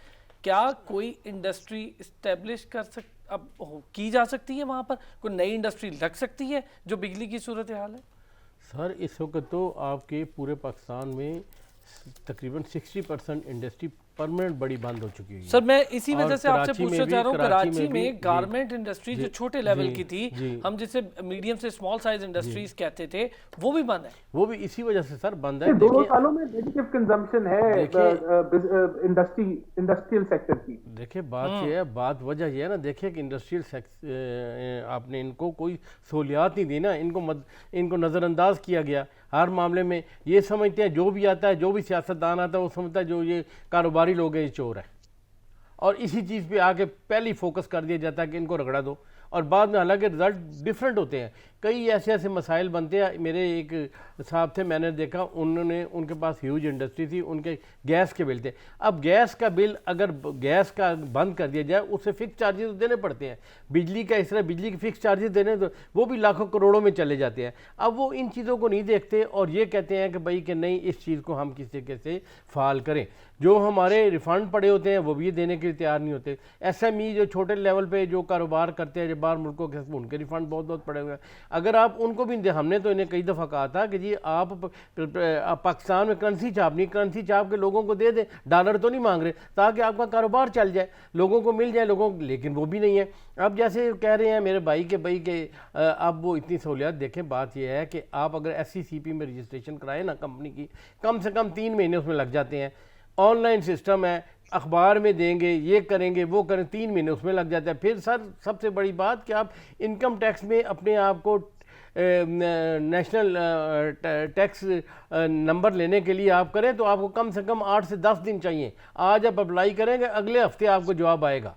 क्या कोई इंडस्ट्री इस्टेब्लिश की जा सकती है वहाँ पर, कोई नई इंडस्ट्री लग सकती है जो बिजली की सूरत हाल है? सर इस वक्त तो आपके पूरे पाकिस्तान में तकरीबन 60% इंडस्ट्री परमानेंट बड़ी बंद हो चुकी है। सर मैं इसी वजह से आपसे पूछना चाह रहा हूँ, कराची में गारमेंट इंडस्ट्री जो छोटे लेवल की थी, हम जिसे मीडियम से स्मॉल साइज इंडस्ट्रीज कहते थे, वो भी बंद है। वो भी इसी वजह से सर बंद है। 2 सालों में नेगेटिव कंजम्पशन है इंडस्ट्रियल सेक्टर की। देखिए बात ये है, बात वजह ये है ना, देखिए कि इंडस्ट्रियल आपने इनको कोई सहूलियात नहीं दी ना, इनको नज़रअंदाज किया गया। हर मामले में ये समझते हैं जो भी आता है, जो भी सियासतदान आता है वो समझता है जो ये कारोबारी लोग हैं ये चोर है, और इसी चीज़ पे आके पहले ही फोकस कर दिया जाता है कि इनको रगड़ा दो, और बाद में हालांकि रिजल्ट डिफरेंट होते हैं। कई ऐसे ऐसे मसाइल बनते हैं। मेरे एक साहब थे, मैंने देखा उनके पास ह्यूज इंडस्ट्री थी, उनके गैस के बिल थे। अब गैस का बिल अगर गैस का बंद कर दिया जाए उससे फिक्स चार्जेस देने पड़ते हैं। बिजली का इस तरह बिजली के फिक्स चार्जेस देने तो वो भी लाखों करोड़ों में चले जाते हैं। अब वो इन चीज़ों को नहीं देखते और ये कहते हैं कि भाई कि नहीं, इस चीज़ को हम किसी तरीके से फाल करें। जो हमारे रिफंड पड़े होते हैं वो भी देने के लिए तैयार नहीं होते। SME जो छोटे लेवल पे जो कारोबार करते हैं, जो बाहर मुल्कों के, उनके रिफंड बहुत बहुत पड़े हुए हैं। अगर आप उनको भी, हमने तो इन्हें कई दफ़ा कहा था कि जी आप पाकिस्तान में करेंसी छापनी, करेंसी छाप के लोगों को दे दें, डॉलर तो नहीं मांग रहे, ताकि आपका कारोबार चल जाए, लोगों को मिल जाए लेकिन वो भी नहीं है। अब जैसे कह रहे हैं मेरे भाई के अब वो इतनी सहूलियत, देखें बात यह है कि आप अगर SCCP में रजिस्ट्रेशन कराएं ना कंपनी की, कम से कम 3 महीने उसमें लग जाते हैं। ऑनलाइन सिस्टम है, अखबार में देंगे, ये करेंगे वो करें, 3 महीने उसमें लग जाता है। फिर सर सबसे बड़ी बात कि आप इनकम टैक्स में अपने आप को नेशनल टैक्स नंबर लेने के लिए आप करें तो आपको कम से कम 8 से 10 दिन चाहिए। आज आप अप्लाई करेंगे, अगले हफ्ते आपको जवाब आएगा।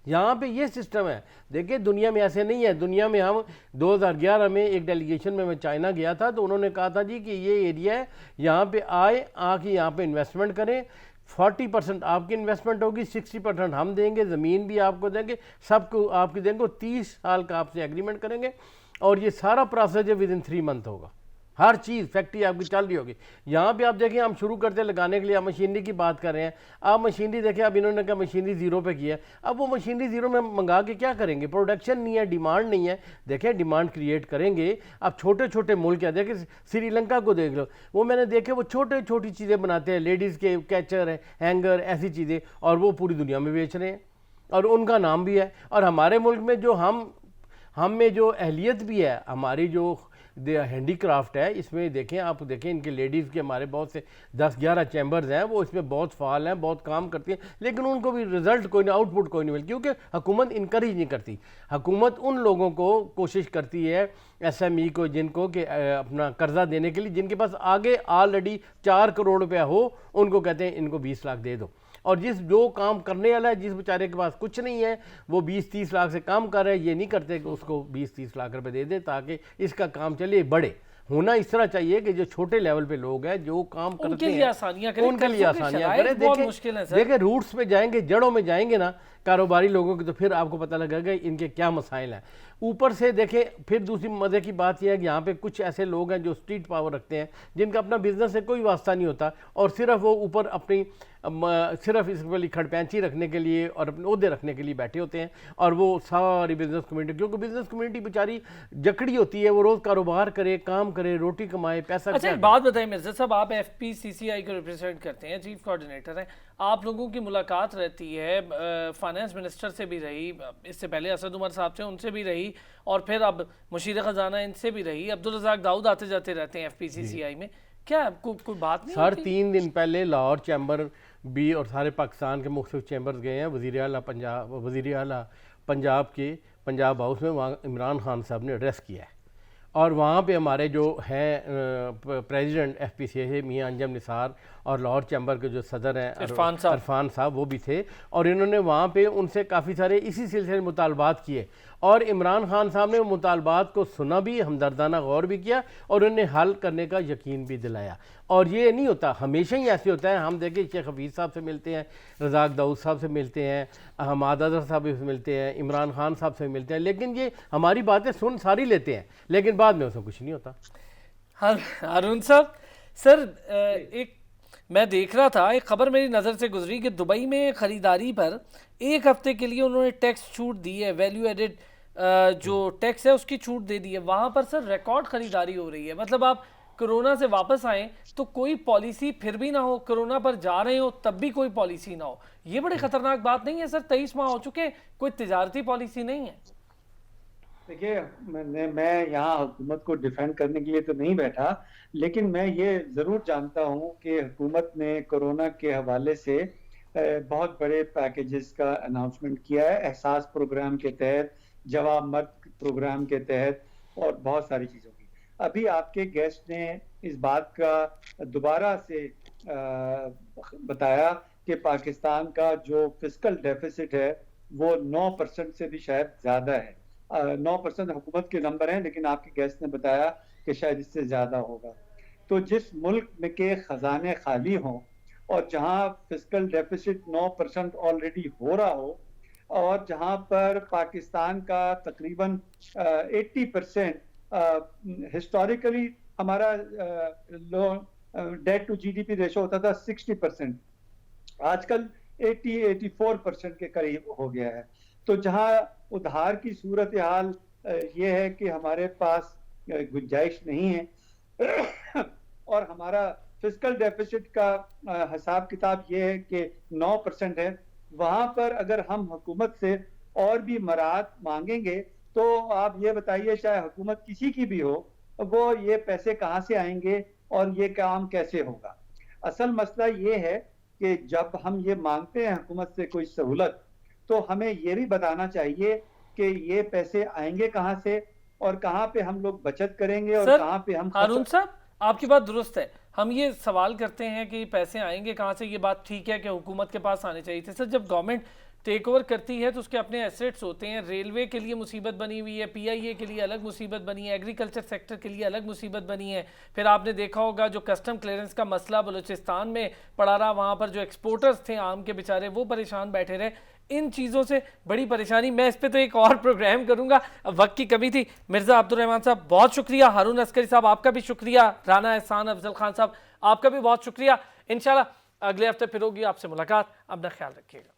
यहाँ पे ये सिस्टम है। देखिए दुनिया में ऐसे नहीं है। दुनिया में हम 2011 में एक डेलीगेशन में मैं चाइना गया था, तो उन्होंने कहा था जी कि ये एरिया है, यहाँ पे आके यहाँ पे इन्वेस्टमेंट करें, 40% आपकी इन्वेस्टमेंट होगी, 60% हम देंगे, ज़मीन भी आपको देंगे, सबको आपकी देंगे, 30 साल का आपसे एग्रीमेंट करेंगे और ये सारा प्रोसेस विद इन 3 मंथ होगा। हर चीज़ फैक्ट्री आपकी चल रही होगी। यहाँ पे आप देखें, हम शुरू करते लगाने के लिए, आप मशीनरी की बात कर रहे हैं। आप मशीनरी देखें, अब इन्होंने कहा मशीनरी ज़ीरो पे किया, अब वो मशीनरी ज़ीरो में मंगा के क्या करेंगे? प्रोडक्शन नहीं है, डिमांड नहीं है। देखें डिमांड क्रिएट करेंगे। अब छोटे छोटे मुल्क क्या, देखें श्रीलंका को देख लो, वो मैंने देखे वो छोटे छोटी चीज़ें बनाते हैं, लेडीज़ के कैचर है, हैंगर, ऐसी चीज़ें, और वो पूरी दुनिया में बेच रहे हैं और उनका नाम भी है। और हमारे मुल्क में जो हम में जो अहलियत भी है, हमारी जो हैंडीक्राफ्ट है, इसमें देखें, आप देखें इनके लेडीज़ के हमारे बहुत से 10-11 चैम्बर्स हैं, वो इसमें बहुत फाल हैं, बहुत काम करती हैं, लेकिन उनको भी रिजल्ट कोई नहीं, आउटपुट कोई नहीं मिलती, क्योंकि हुकूमत इनकरेज नहीं करती। हुकूमत उन लोगों को कोशिश करती है, SME को, जिनको कि अपना कर्जा देने के लिए, जिनके पास आगे ऑलरेडी 4 करोड़ रुपया हो, उनको कहते हैं इनको 20 लाख दे दो। और जो काम करने वाला है, जिस बेचारे के पास कुछ नहीं है, वो 20-30 लाख से काम कर रहे हैं, ये नहीं करते कि उसको 20-30 लाख रुपए दे दे ताकि इसका काम चले, बढ़े। होना इस तरह चाहिए कि जो छोटे लेवल पे लोग हैं, जो काम करते हैं, उनके लिए आसानियां करें। देखें रूट्स पे जाएंगे, जड़ों में जाएंगे ना कारोबारी लोगों की, तो फिर आपको पता लगेगा इनके क्या मसाइल हैं। ऊपर से देखें, फिर दूसरी मज़े की बात यह है कि यहाँ पे कुछ ऐसे लोग हैं जो स्ट्रीट पावर रखते हैं, जिनका अपना बिजनेस से कोई वास्ता नहीं होता, और सिर्फ वो ऊपर अपनी सिर्फ इस वाली खड़पैंची रखने के लिए और अपने ओहदे रखने के लिए बैठे होते हैं। और वो सारी बिजनेस कम्युनिटी, क्योंकि बिजनेस कम्युनिटी बेचारी जकड़ी होती है, वो रोज़ कारोबार करे, काम करे, रोटी कमाए, पैसा। अच्छा, एक बात बताइए मिर्जा साहब, आप FPCCI को रिप्रेजेंट करते हैं, चीफ कोऑर्डिनेटर हैं, आप लोगों की मुलाकात रहती है फाइनेंस मिनिस्टर से भी रही, इससे पहले असद उमर साहब से, उनसे भी रही, और फिर अब मुशीर ख़जाना इनसे भी रही, अब्दुल रज़ाक दाऊद आते जाते रहते हैं FPCCI में, क्या कोई बात नहीं? सर 3 दिन पहले लाहौर चैम्बर भी और सारे पाकिस्तान के मुख्तलिफ चैम्बर्स गए हैं। वज़ीर आला पंजाब के पंजाब हाउस में, वहाँ इमरान खान साहब ने एड्रेस किया है, और वहाँ पे हमारे जो हैं प्रेसिडेंट FPCCI मियां अंजम निसार, और लाहौर चैम्बर के जो सदर हैं इरफान साहब, वो भी थे, और इन्होंने वहाँ पे उनसे काफ़ी सारे इसी सिलसिले में मुतालबात किए, और इमरान खान साहब ने मुतालबात को सुना भी, हमदर्दाना गौर भी किया, और उन्हें हल करने का यकीन भी दिलाया। और ये नहीं होता, हमेशा ही ऐसे होता है। हम देखें शेख हफीज़ साहब से मिलते हैं, रज़ाक दाऊद साहब से मिलते हैं, हमाद अज़हर साहब से मिलते हैं, इमरान खान साहब से मिलते हैं, लेकिन ये हमारी बातें सुन सारी लेते हैं, लेकिन बाद में उसमें कुछ नहीं होता। हारून साहब, सर एक मैं देख रहा था, एक खबर मेरी नज़र से गुजरी कि दुबई में ख़रीदारी पर 1 हफ्ते के लिए उन्होंने टैक्स छूट दी है, वैल्यू एडेड जो टैक्स है उसकी छूट दे दी है। वहाँ पर सर रिकॉर्ड ख़रीदारी हो रही है, मतलब आप कोरोना से वापस आए तो कोई पॉलिसी फिर भी ना हो, कोरोना पर जा रहे हो तब भी कोई पॉलिसी ना हो, ये बड़ी ख़तरनाक बात नहीं है सर? 23 माह हो चुके, कोई तिजारती पॉलिसी नहीं है। देखिए, मैं यहाँ हुकूमत को डिफेंड करने के लिए तो नहीं बैठा, लेकिन मैं ये ज़रूर जानता हूँ कि हुकूमत ने कोरोना के हवाले से बहुत बड़े पैकेजेस का अनाउंसमेंट किया है, एहसास प्रोग्राम के तहत, जवाब मर्द प्रोग्राम के तहत, और बहुत सारी चीज़ों की। अभी आपके गेस्ट ने इस बात का दोबारा से बताया कि पाकिस्तान का जो फिस्कल डेफिसिट है वो 9% से भी शायद ज़्यादा है। 9% हुकूमत के नंबर हैं, लेकिन आपके गेस्ट ने बताया कि शायद इससे ज़्यादा होगा। तो जिस मुल्क में के ख़जाने खाली हों और जहां फिस्कल डेफिसिट 9% ऑलरेडी हो रहा हो, और जहां पर पाकिस्तान का तकरीबन 80% हिस्टोरिकली हमारा डेट टू GDP रेशो होता था 60%, आजकल 80-84% के करीब हो गया है। तो जहां उधार की सूरत हाल ये है कि हमारे पास गुंजाइश नहीं है और हमारा फिस्कल डेफिसिट का हिसाब किताब ये है कि 9% है, वहां पर अगर हम हुकूमत से और भी मराहत मांगेंगे तो आप ये बताइए, चाहे हुकूमत किसी की भी हो, वो ये पैसे कहाँ से आएंगे और ये काम कैसे होगा? असल मसला ये है कि जब हम ये मांगते हैं हुकूमत से कोई सहूलत, तो हमें ये भी बताना चाहिए कि ये पैसे आएंगे कहाँ से और कहाँ पे हम लोग बचत करेंगे और कहाँ पे हम। हारून साहब, आपकी बात दुरुस्त है, हम ये सवाल करते हैं कि पैसे आएंगे कहाँ से, ये बात ठीक है कि हुकूमत के पास आने चाहिए थे। सर, जब गवर्नमेंट टेक ओवर करती है तो उसके अपने एसेट्स होते हैं, रेलवे के लिए मुसीबत बनी हुई है, PIA के लिए अलग मुसीबत बनी है, एग्रीकल्चर सेक्टर के लिए अलग मुसीबत बनी है। फिर आपने देखा होगा जो कस्टम क्लियरेंस का मसला बलूचिस्तान में पड़ा रहा, वहाँ पर जो एक्सपोर्टर्स थे आम के बेचारे वो परेशान बैठे रहे। इन चीज़ों से बड़ी परेशानी, मैं इस पर तो एक और प्रोग्राम करूँगा, वक्त की कमी थी। मिर्ज़ा अब्दुर्रहमान साहब बहुत शुक्रिया, हारून अस्करी साहब आपका भी शुक्रिया, राना एहसान अफजल खान साहब आपका भी बहुत शुक्रिया। इंशाल्लाह अगले हफ्ते फिर होगी आपसे मुलाकात, अपना ख्याल रखिएगा।